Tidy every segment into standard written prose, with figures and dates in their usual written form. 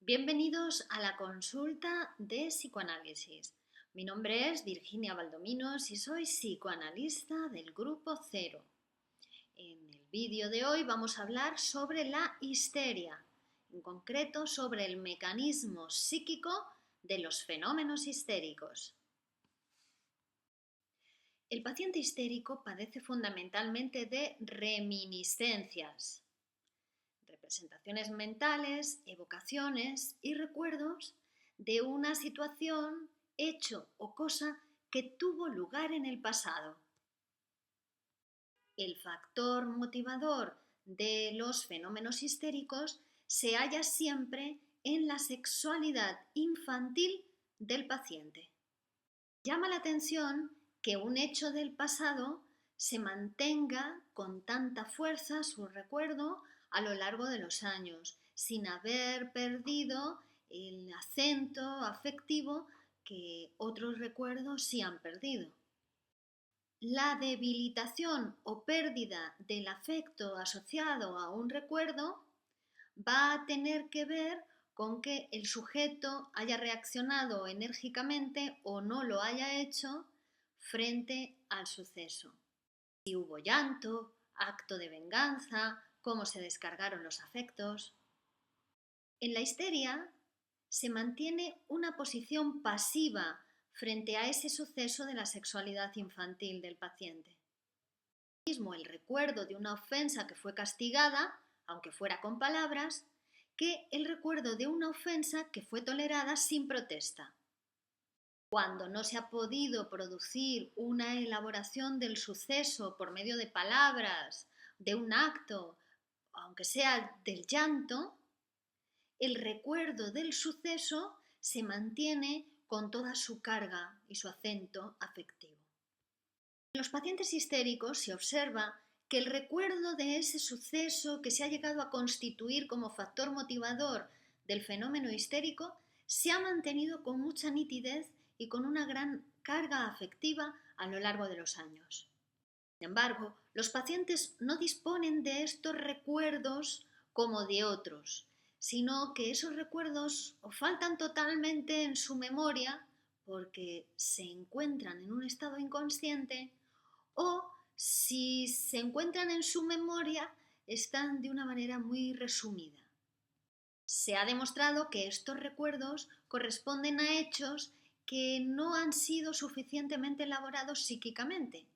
Bienvenidos a la consulta de psicoanálisis. Mi nombre es Virginia Valdominos y soy psicoanalista del Grupo Cero. En el vídeo de hoy vamos a hablar sobre la histeria, en concreto sobre el mecanismo psíquico de los fenómenos histéricos. El paciente histérico padece fundamentalmente de reminiscencias, representaciones mentales, evocaciones y recuerdos de una situación, hecho o cosa que tuvo lugar en el pasado. El factor motivador de los fenómenos histéricos se halla siempre en la sexualidad infantil del paciente. Llama la atención que un hecho del pasado se mantenga con tanta fuerza su recuerdo a lo largo de los años, sin haber perdido el acento afectivo que otros recuerdos sí han perdido. La debilitación o pérdida del afecto asociado a un recuerdo va a tener que ver con que el sujeto haya reaccionado enérgicamente o no lo haya hecho frente al suceso. Si hubo llanto, acto de venganza, cómo se descargaron los afectos. En la histeria se mantiene una posición pasiva frente a ese suceso de la sexualidad infantil del paciente. Mismo el recuerdo de una ofensa que fue castigada, aunque fuera con palabras, que el recuerdo de una ofensa que fue tolerada sin protesta. Cuando no se ha podido producir una elaboración del suceso por medio de palabras, de un acto, aunque sea del llanto, el recuerdo del suceso se mantiene con toda su carga y su acento afectivo. En los pacientes histéricos se observa que el recuerdo de ese suceso que se ha llegado a constituir como factor motivador del fenómeno histérico se ha mantenido con mucha nitidez y con una gran carga afectiva a lo largo de los años. Sin embargo, los pacientes no disponen de estos recuerdos como de otros, sino que esos recuerdos o faltan totalmente en su memoria porque se encuentran en un estado inconsciente o si se encuentran en su memoria están de una manera muy resumida. Se ha demostrado que estos recuerdos corresponden a hechos que no han sido suficientemente elaborados psíquicamente.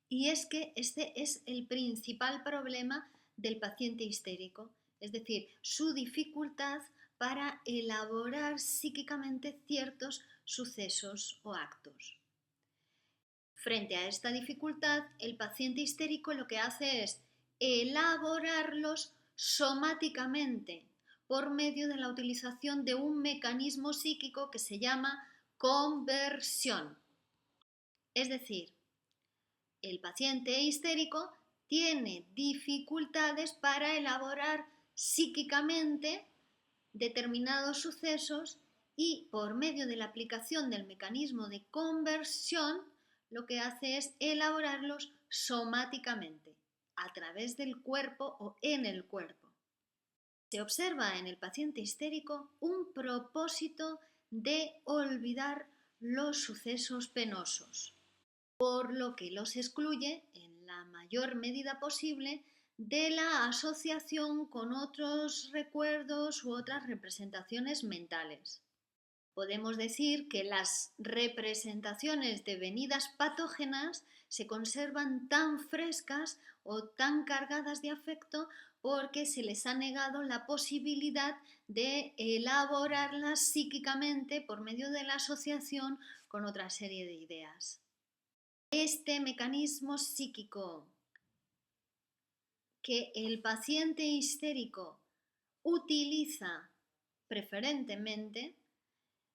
Y es que este es el principal problema del paciente histérico, es decir, su dificultad para elaborar psíquicamente ciertos sucesos o actos. Frente a esta dificultad, el paciente histérico lo que hace es elaborarlos somáticamente por medio de la utilización de un mecanismo psíquico que se llama conversión. Es decir, el paciente histérico tiene dificultades para elaborar psíquicamente determinados sucesos y por medio de la aplicación del mecanismo de conversión lo que hace es elaborarlos somáticamente, a través del cuerpo o en el cuerpo. Se observa en el paciente histérico un propósito de olvidar los sucesos penosos, por lo que los excluye en la mayor medida posible de la asociación con otros recuerdos u otras representaciones mentales. Podemos decir que las representaciones devenidas patógenas se conservan tan frescas o tan cargadas de afecto porque se les ha negado la posibilidad de elaborarlas psíquicamente por medio de la asociación con otra serie de ideas. Este mecanismo psíquico que el paciente histérico utiliza preferentemente,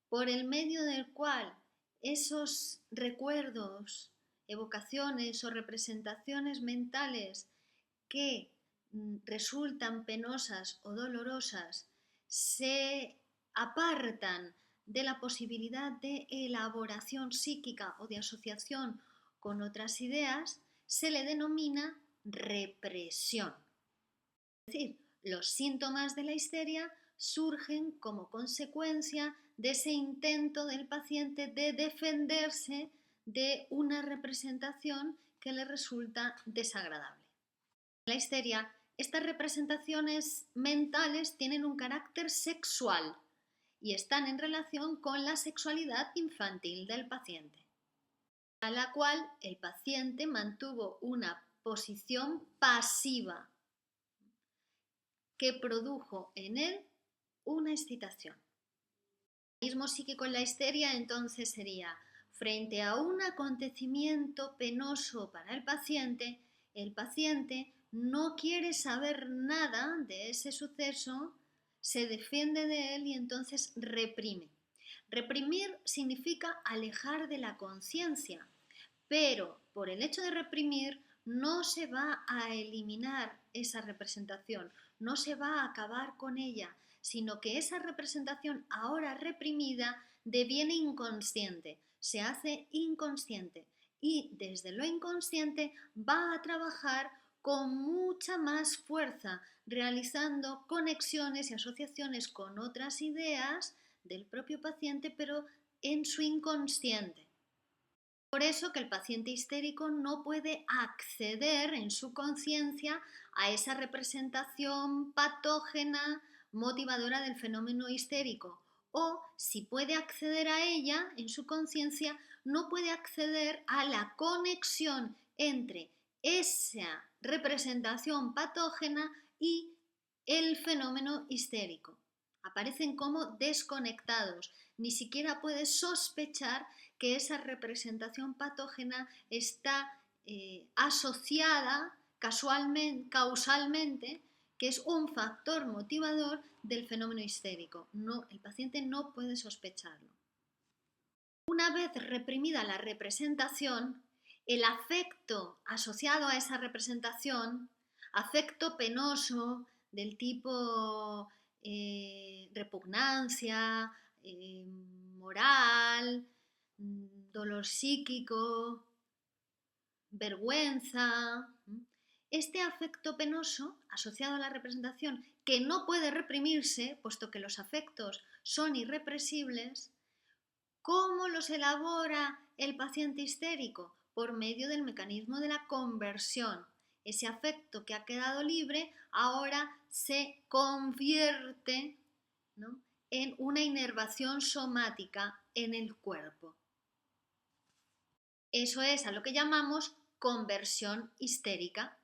por el medio del cual esos recuerdos, evocaciones o representaciones mentales que resultan penosas o dolorosas se apartan de la posibilidad de elaboración psíquica o de asociación con otras ideas, se le denomina represión. Es decir, los síntomas de la histeria surgen como consecuencia de ese intento del paciente de defenderse de una representación que le resulta desagradable. En la histeria, estas representaciones mentales tienen un carácter sexual y están en relación con la sexualidad infantil del paciente, a la cual el paciente mantuvo una posición pasiva que produjo en él una excitación. El mecanismo psíquico en la histeria entonces sería, frente a un acontecimiento penoso para el paciente no quiere saber nada de ese suceso, se defiende de él y entonces reprime. Reprimir significa alejar de la conciencia, pero por el hecho de reprimir no se va a eliminar esa representación, no se va a acabar con ella, sino que esa representación ahora reprimida deviene inconsciente, se hace inconsciente y desde lo inconsciente va a trabajar con mucha más fuerza, realizando conexiones y asociaciones con otras ideas del propio paciente, pero en su inconsciente. Por eso que el paciente histérico no puede acceder en su conciencia a esa representación patógena motivadora del fenómeno histérico, o si puede acceder a ella en su conciencia, no puede acceder a la conexión entre esa representación patógena y el fenómeno histérico. Aparecen como desconectados, ni siquiera puede sospechar que esa representación patógena está asociada causalmente, que es un factor motivador del fenómeno histérico. No, el paciente no puede sospecharlo. Una vez reprimida la representación, el afecto asociado a esa representación, afecto penoso del tipo repugnancia, moral, dolor psíquico, vergüenza. Este afecto penoso asociado a la representación, que no puede reprimirse, puesto que los afectos son irrepresibles, ¿cómo los elabora el paciente histérico? Por medio del mecanismo de la conversión. Ese afecto que ha quedado libre ahora se convierte, ¿no?, en una inervación somática en el cuerpo. Eso es a lo que llamamos conversión histérica.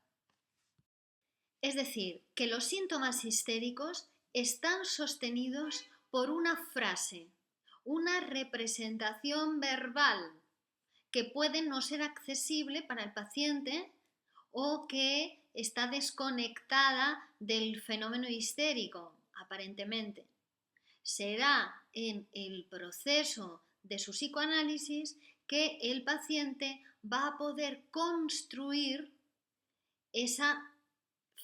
Es decir, que los síntomas histéricos están sostenidos por una frase, una representación verbal que puede no ser accesible para el paciente o que está desconectada del fenómeno histérico, aparentemente. Será en el proceso de su psicoanálisis que el paciente va a poder construir esa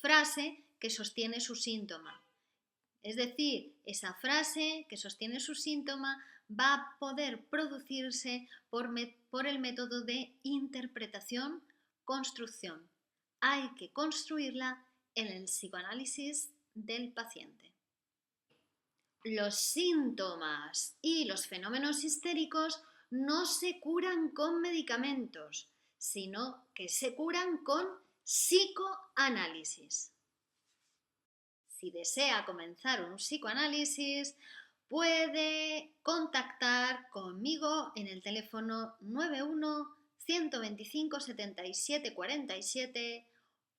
frase que sostiene su síntoma. Es decir, esa frase que sostiene su síntoma va a poder producirse por el método de interpretación-construcción. Hay que construirla en el psicoanálisis del paciente. Los síntomas y los fenómenos histéricos no se curan con medicamentos, sino que se curan con psicoanálisis. Si desea comenzar un psicoanálisis, puede contactar conmigo en el teléfono 91 125 77 47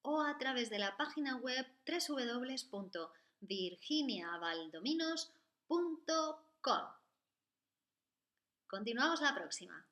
o a través de la página web www.virginiavaldominos.com. Continuamos la próxima.